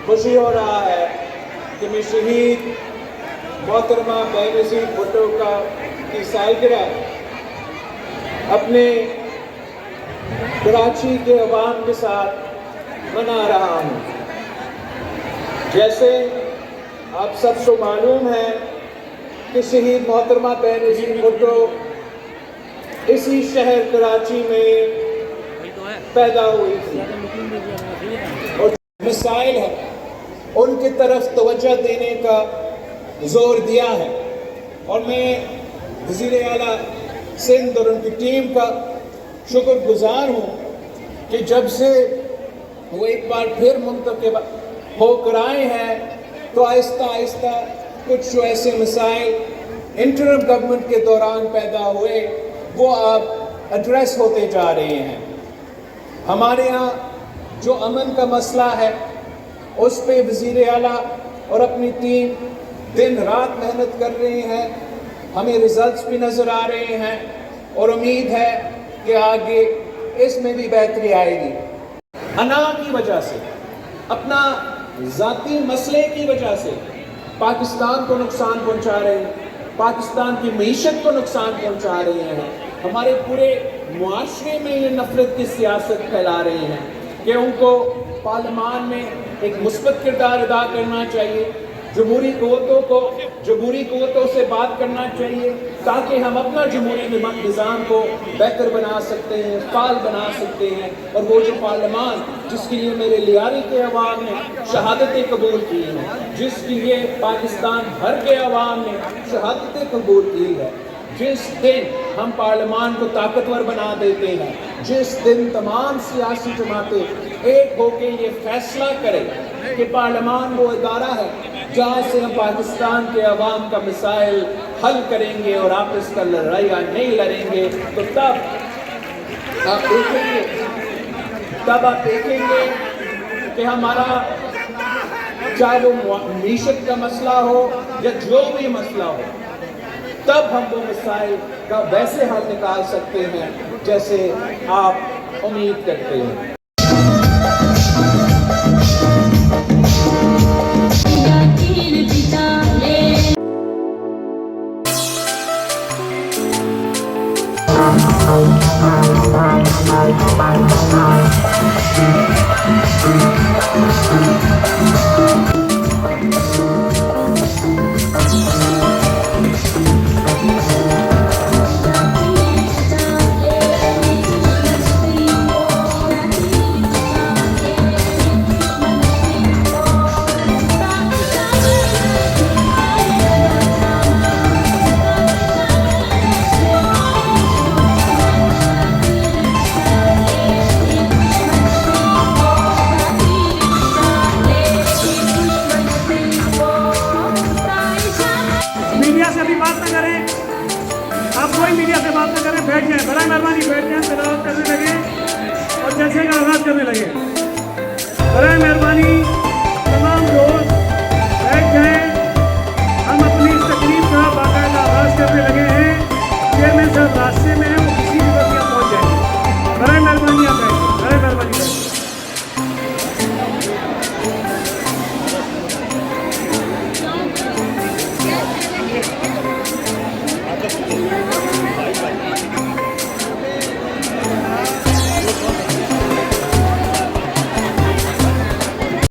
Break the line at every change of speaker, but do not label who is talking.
خوشی ہو رہا ہے کہ میں شہید محترمہ بینظیر بھٹو کی سالگرہ اپنے کراچی کے عوام کے ساتھ منا رہا ہوں۔ جیسے آپ سب کو معلوم ہے کہ شہید محترمہ بینظیر بھٹو اسی شہر کراچی میں پیدا ہوئی تھی اور مسائل ہے ان کی طرف توجہ دینے کا زور دیا ہے، اور میں وزیر اعلیٰ سندھ اور ان کی ٹیم کا شکر گزار ہوں کہ جب سے وہ ایک بار پھر منتخب ہو کر آئے ہیں تو آہستہ آہستہ کچھ جو ایسے مسائل انٹرم گورنمنٹ کے دوران پیدا ہوئے وہ اب ایڈریس ہوتے جا رہے ہیں۔ ہمارے یہاں جو امن کا مسئلہ ہے اس پہ وزیر اعلیٰ اور اپنی ٹیم دن رات محنت کر رہے ہیں، ہمیں ریزلٹس بھی نظر آ رہے ہیں اور امید ہے کہ آگے اس میں بھی بہتری آئے گی۔ انا کی وجہ سے، اپنا ذاتی مسئلے کی وجہ سے پاکستان کو نقصان پہنچا رہے ہیں، پاکستان کی معیشت کو نقصان پہنچا رہے ہیں، ہمارے پورے معاشرے میں یہ نفرت کی سیاست پھیلا رہے ہیں کہ ان کو پارلیمان میں ایک مثبت کردار ادا کرنا چاہیے، جمہوری قوتوں سے بات کرنا چاہیے تاکہ ہم اپنا جمہوری نظام کو بہتر بنا سکتے ہیں، فعال بنا سکتے ہیں، اور وہ جو پارلیمان جس کے لیے میرے لیاری کے عوام نے شہادتیں قبول کی ہیں، جس کے لیے پاکستان بھر کے عوام نے شہادتیں قبول کی ہے، جس دن ہم پارلیمان کو طاقتور بنا دیتے ہیں، جس دن تمام سیاسی جماعتیں ایک ہو کے یہ فیصلہ کریں کہ پارلیمان وہ ادارہ ہے جہاں سے ہم پاکستان کے عوام کا مسائل حل کریں گے اور آپس کا لڑائیاں نہیں لڑیں گے، تو تب آپ دیکھیں گے کہ ہمارا چاہے وہ معیشت کا مسئلہ ہو یا جو بھی مسئلہ ہو، تب ہم وہ مسائل کا ویسے حل نکال سکتے ہیں جیسے آپ امید کرتے ہیں۔
کوئی میڈیا سے بات نہ کریں، بیٹھ جائیں، برائے مہربانی بیٹھ جائیں، تلاوت کرنے لگے اور جلسے کا آغاز کرنے لگے، برائے مہربانی